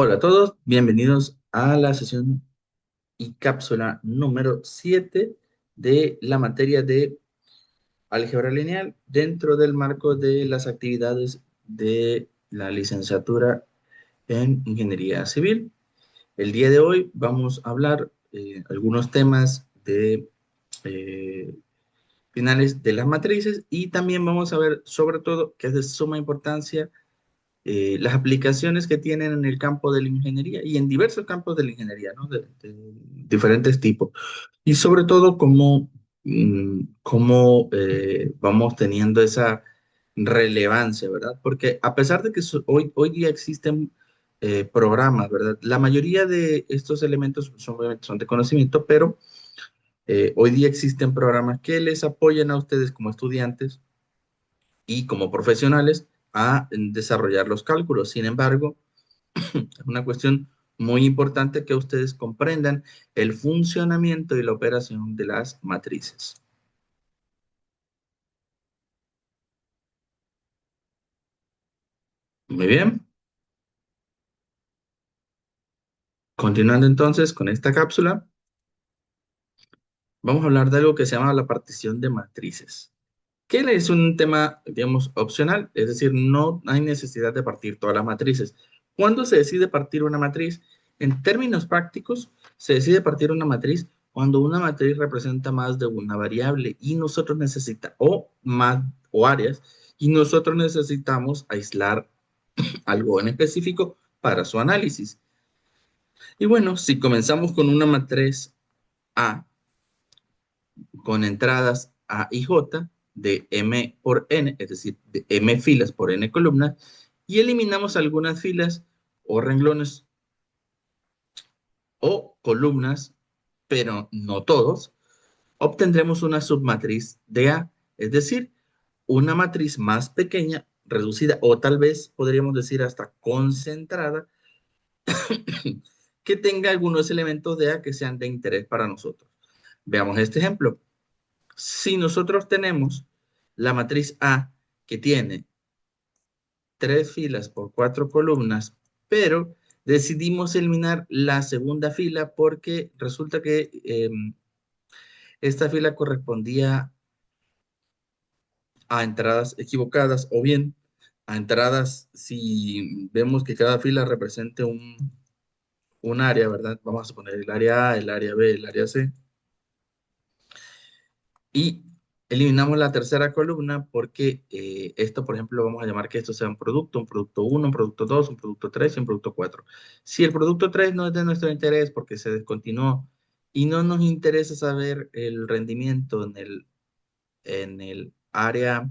Hola a todos, bienvenidos a la sesión y cápsula número 7 de la materia de álgebra lineal dentro del marco de las actividades de la licenciatura en ingeniería civil. El día de hoy vamos a hablar algunos temas de eh, finales de las matrices y también vamos a ver sobre todo que es de suma importancia las aplicaciones que tienen en el campo de la ingeniería y en diversos campos de la ingeniería, ¿no? De diferentes tipos. Y sobre todo cómo vamos teniendo esa relevancia, ¿verdad? Porque a pesar de que hoy día existen programas, ¿verdad? La mayoría de estos elementos obviamente son de conocimiento, pero hoy día existen programas que les apoyan a ustedes como estudiantes y como profesionales a desarrollar los cálculos. Sin embargo, es una cuestión muy importante que ustedes comprendan el funcionamiento y la operación de las matrices. Muy bien. Continuando entonces con esta cápsula, vamos a hablar de algo que se llama la partición de matrices, que es un tema, digamos, opcional, es decir, no hay necesidad de partir todas las matrices. ¿Cuándo se decide partir una matriz? En términos prácticos, se decide partir una matriz cuando una matriz representa más de una variable y nosotros necesitamos, o más, o áreas, y nosotros necesitamos aislar algo en específico para su análisis. Y bueno, si comenzamos con una matriz A con entradas A y J de M por N, es decir, de M filas por N columnas, y eliminamos algunas filas o renglones o columnas, pero no todos, obtendremos una submatriz de A, es decir, una matriz más pequeña, reducida o tal vez podríamos decir hasta concentrada, que tenga algunos elementos de A que sean de interés para nosotros. Veamos este ejemplo. Si nosotros tenemos la matriz A que tiene 3 filas por 4 columnas, pero decidimos eliminar la segunda fila porque resulta que esta fila correspondía a entradas equivocadas o bien a entradas si vemos que cada fila represente un área, ¿verdad? Vamos a suponer el área A, el área B, el área C. Y eliminamos la tercera columna porque esto, por ejemplo, vamos a llamar que esto sea un producto uno, un producto 2, un producto 3 y un producto 4. Si el producto 3 no es de nuestro interés porque se descontinuó y no nos interesa saber el rendimiento en el área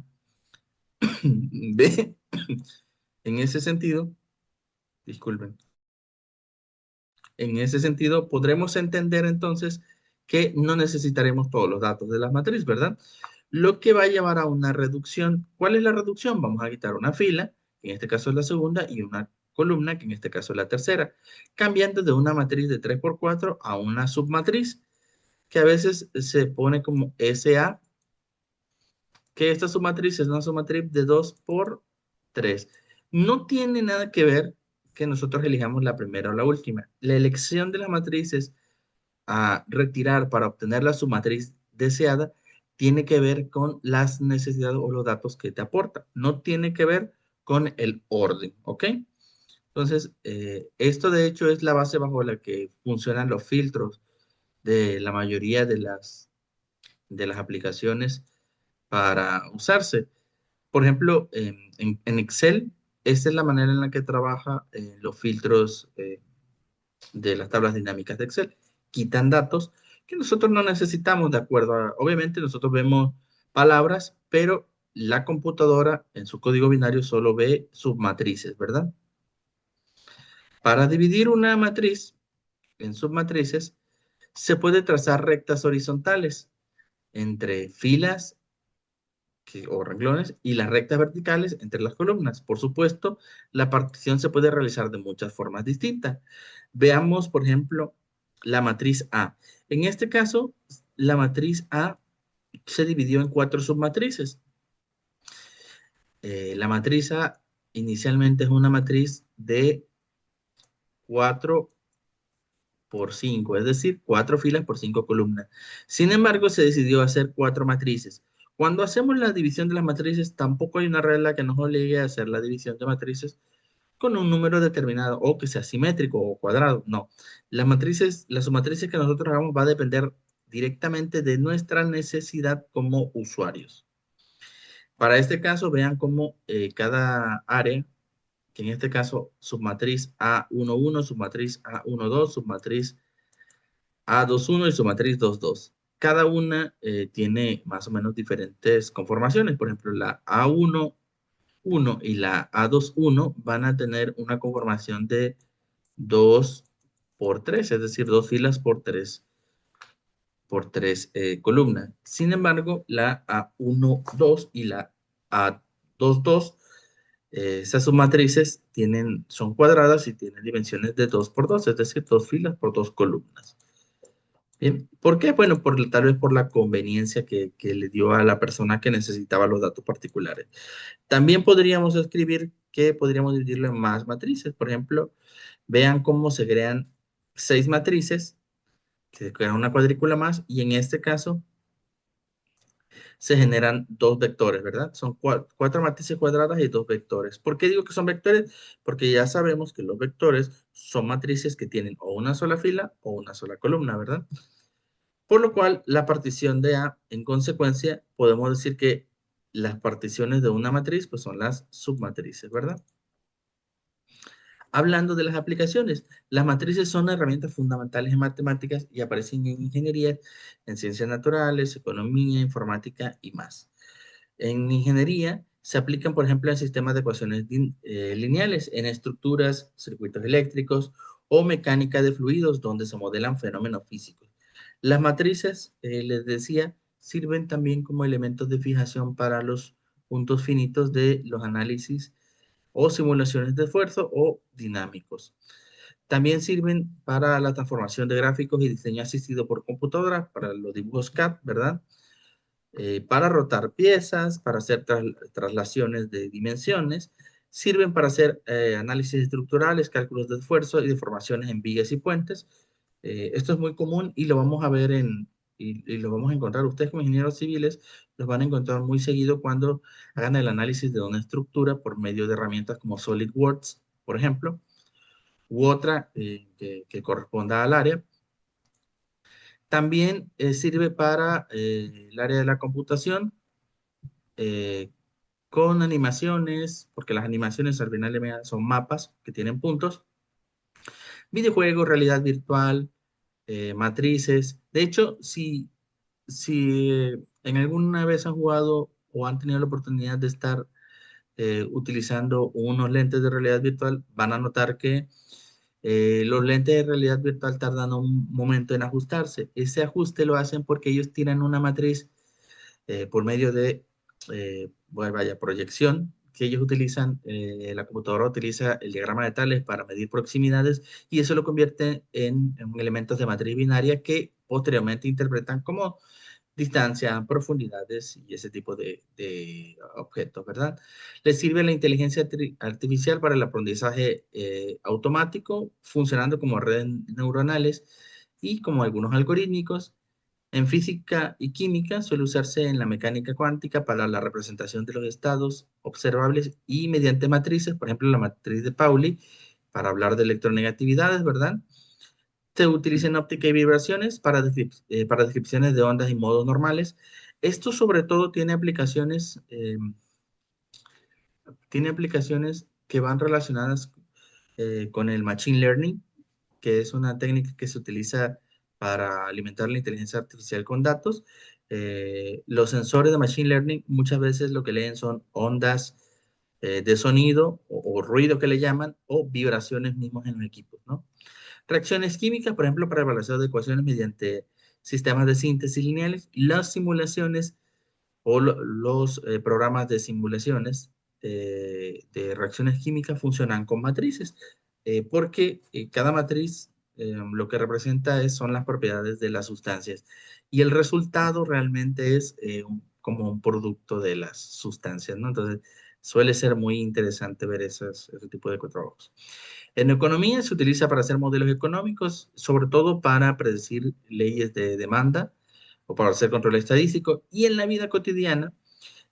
B, en ese sentido, disculpen, en ese sentido podremos entender entonces que no necesitaremos todos los datos de la matriz, ¿verdad? Lo que va a llevar a una reducción. ¿Cuál es la reducción? Vamos a quitar una fila, que en este caso es la segunda, y una columna, que en este caso es la tercera, cambiando de una matriz de 3 por 4 a una submatriz, que a veces se pone como SA, que esta submatriz es una submatriz de 2 por 3. No tiene nada que ver que nosotros elijamos la primera o la última. La elección de las matrices a retirar para obtener la submatriz deseada tiene que ver con las necesidades o los datos que te aporta. No tiene que ver con el orden, ¿ok? Entonces, esto de hecho es la base bajo la que funcionan los filtros de la mayoría de las aplicaciones para usarse. Por ejemplo, en Excel, esta es la manera en la que trabaja los filtros de las tablas dinámicas de Excel. Quitan datos que nosotros no necesitamos de acuerdo a, obviamente nosotros vemos palabras, pero la computadora en su código binario solo ve submatrices, ¿verdad? Para dividir una matriz en submatrices, se puede trazar rectas horizontales entre filas o renglones y las rectas verticales entre las columnas. Por supuesto, la partición se puede realizar de muchas formas distintas. Veamos, por ejemplo, la matriz A. En este caso, la matriz A se dividió en 4 submatrices. La matriz A inicialmente es una matriz de 4 por 5, es decir, 4 filas por 5 columnas. Sin embargo, se decidió hacer 4 matrices. Cuando hacemos la división de las matrices, tampoco hay una regla que nos obligue a hacer la división de matrices con un número determinado o que sea simétrico o cuadrado. No, las submatrices que nosotros hagamos va a depender directamente de nuestra necesidad como usuarios. Para este caso, vean cómo cada área, que en este caso submatriz A11, submatriz A12, submatriz A21 y submatriz 22. Cada una tiene más o menos diferentes conformaciones. Por ejemplo, la A11 y la A21 van a tener una conformación de 2 por 3, es decir, 2 filas por 3 columnas. Sin embargo, la A12 y la A22, esas submatrices son cuadradas y tienen dimensiones de 2 por 2, es decir, 2 filas por 2 columnas. Bien, ¿por qué? Bueno, tal vez por la conveniencia que le dio a la persona que necesitaba los datos particulares. También podríamos escribir que podríamos dividirlo en más matrices. Por ejemplo, vean cómo se crean 6 matrices, se crea una cuadrícula más, y en este caso se generan 2 vectores, ¿verdad? Son 4 matrices cuadradas y 2 vectores. ¿Por qué digo que son vectores? Porque ya sabemos que los vectores son matrices que tienen o una sola fila o una sola columna, ¿verdad? Por lo cual, la partición de A, en consecuencia, podemos decir que las particiones de una matriz pues son las submatrices, ¿verdad? Hablando de las aplicaciones, las matrices son herramientas fundamentales en matemáticas y aparecen en ingeniería, en ciencias naturales, economía, informática y más. En ingeniería se aplican, por ejemplo, en sistemas de ecuaciones lineales, en estructuras, circuitos eléctricos o mecánica de fluidos, donde se modelan fenómenos físicos. Las matrices, les decía, sirven también como elementos de fijación para los puntos finitos de los análisis o simulaciones de esfuerzo o dinámicos. También sirven para la transformación de gráficos y diseño asistido por computadora, para los dibujos CAD, ¿verdad? Para rotar piezas, para hacer traslaciones de dimensiones, sirven para hacer análisis estructurales, cálculos de esfuerzo y deformaciones en vigas y puentes. Esto es muy común y lo vamos a ver y lo vamos a encontrar. Ustedes como ingenieros civiles los van a encontrar muy seguido cuando hagan el análisis de una estructura por medio de herramientas como SolidWorks, por ejemplo, u otra que corresponda al área. También sirve para el área de la computación, eh, con animaciones, porque las animaciones al final de mes son mapas que tienen puntos, videojuegos, realidad virtual, matrices. De hecho, si en alguna vez han jugado o han tenido la oportunidad de estar utilizando unos lentes de realidad virtual, van a notar que los lentes de realidad virtual tardan un momento en ajustarse. Ese ajuste lo hacen porque ellos tiran una matriz por medio de, bueno, vaya, proyección que ellos utilizan, la computadora utiliza el diagrama de Tales para medir proximidades y eso lo convierte en elementos de matriz binaria que posteriormente interpretan como distancia, profundidades y ese tipo de objetos, ¿verdad? Les sirve la inteligencia artificial para el aprendizaje automático, funcionando como redes neuronales y como algunos algorítmicos. En física y química suele usarse en la mecánica cuántica para la representación de los estados observables y mediante matrices, por ejemplo, la matriz de Pauli, para hablar de electronegatividades, ¿verdad? Se utiliza en óptica y vibraciones para descripciones de ondas y modos normales. Esto sobre todo tiene aplicaciones que van relacionadas con el machine learning, que es una técnica que se utiliza para alimentar la inteligencia artificial con datos. Los sensores de machine learning muchas veces lo que leen son ondas de sonido o ruido que le llaman, o vibraciones mismos en los equipos, ¿no? Reacciones químicas, por ejemplo, para evaluación de ecuaciones mediante sistemas de síntesis lineales, las simulaciones o los programas de simulaciones de reacciones químicas funcionan con matrices, porque cada matriz lo que representa son las propiedades de las sustancias y el resultado realmente es como un producto de las sustancias, ¿no? Entonces, Suele ser muy interesante ver ese tipo de trabajos. En economía se utiliza para hacer modelos económicos, sobre todo para predecir leyes de demanda o para hacer control estadístico. Y en la vida cotidiana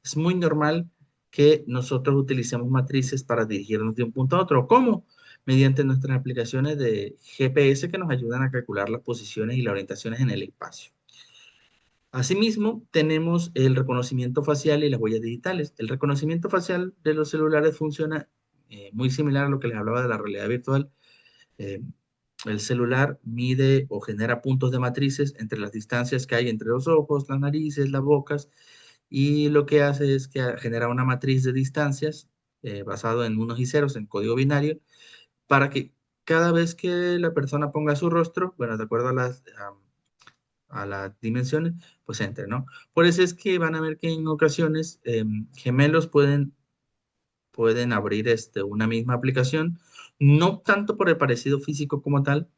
es muy normal que nosotros utilicemos matrices para dirigirnos de un punto a otro. ¿Cómo? Mediante nuestras aplicaciones de GPS que nos ayudan a calcular las posiciones y las orientaciones en el espacio. Asimismo, tenemos el reconocimiento facial y las huellas digitales. El reconocimiento facial de los celulares funciona muy similar a lo que les hablaba de la realidad virtual. Eh, el celular mide o genera puntos de matrices entre las distancias que hay entre los ojos, las narices, las bocas, y lo que hace es que genera una matriz de distancias basado en unos y ceros, en código binario, para que cada vez que la persona ponga su rostro, bueno, de acuerdo a las dimensiones, pues entre, ¿no? Por eso es que van a ver que en ocasiones gemelos pueden abrir una misma aplicación, no tanto por el parecido físico como tal,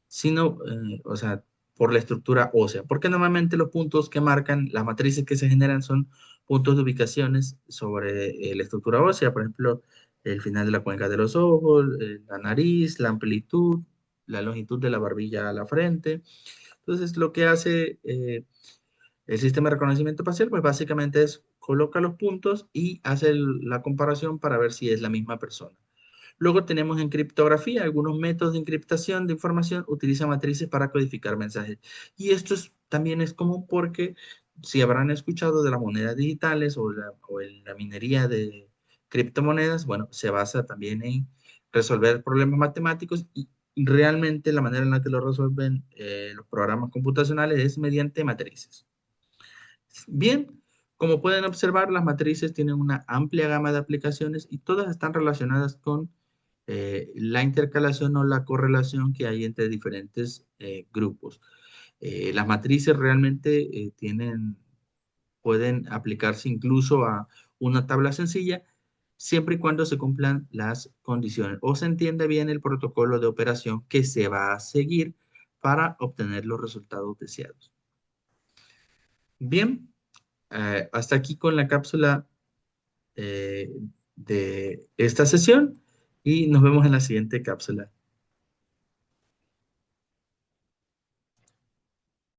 sino, o sea, por la estructura ósea, porque normalmente los puntos que marcan las matrices que se generan son puntos de ubicaciones sobre la estructura ósea, por ejemplo, el final de la cuenca de los ojos, la nariz, la amplitud, la longitud de la barbilla a la frente. Entonces, lo que hace el sistema de reconocimiento facial, pues básicamente es coloca los puntos y hace la comparación para ver si es la misma persona. Luego tenemos en criptografía, algunos métodos de encriptación de información utilizan matrices para codificar mensajes. Y esto también es común porque si habrán escuchado de las monedas digitales o en la minería de criptomonedas, bueno, se basa también en resolver problemas matemáticos y realmente la manera en la que lo resuelven los programas computacionales es mediante matrices. Bien, como pueden observar, las matrices tienen una amplia gama de aplicaciones y todas están relacionadas con la intercalación o la correlación que hay entre diferentes grupos. Las matrices realmente pueden aplicarse incluso a una tabla sencilla, siempre y cuando se cumplan las condiciones o se entienda bien el protocolo de operación que se va a seguir para obtener los resultados deseados. Bien, hasta aquí con la cápsula eh, de esta sesión y nos vemos en la siguiente cápsula.